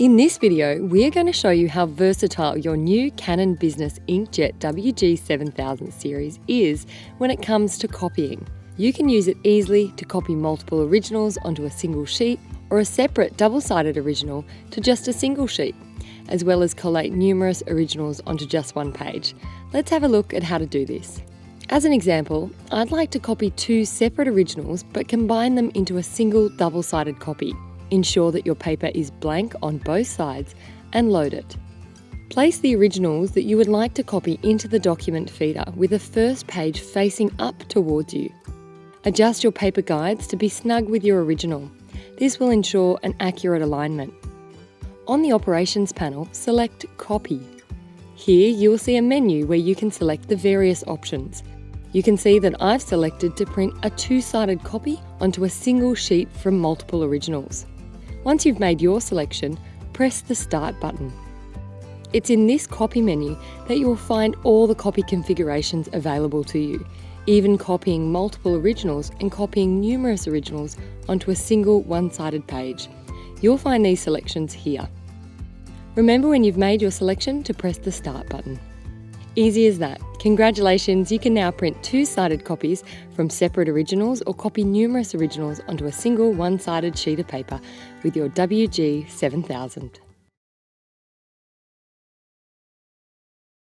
In this video, we are going to show you how versatile your new Canon Business inkjet WG7000 series is when it comes to copying. You can use it easily to copy multiple originals onto a single sheet or a separate double-sided original to just a single sheet, as well as collate numerous originals onto just one page. Let's have a look at how to do this. As an example, I'd like to copy two separate originals but combine them into a single double-sided copy. Ensure that your paper is blank on both sides and load it. Place the originals that you would like to copy into the document feeder with the first page facing up towards you. Adjust your paper guides to be snug with your original. This will ensure an accurate alignment. On the Operations panel, select Copy. Here you will see a menu where you can select the various options. You can see that I've selected to print a two-sided copy onto a single sheet from multiple originals. Once you've made your selection, press the Start button. It's in this copy menu that you will find all the copy configurations available to you, even copying multiple originals and copying numerous originals onto a single one-sided page. You'll find these selections here. Remember when you've made your selection to press the Start button. Easy as that. Congratulations, you can now print two-sided copies from separate originals or copy numerous originals onto a single one-sided sheet of paper with your WG7000.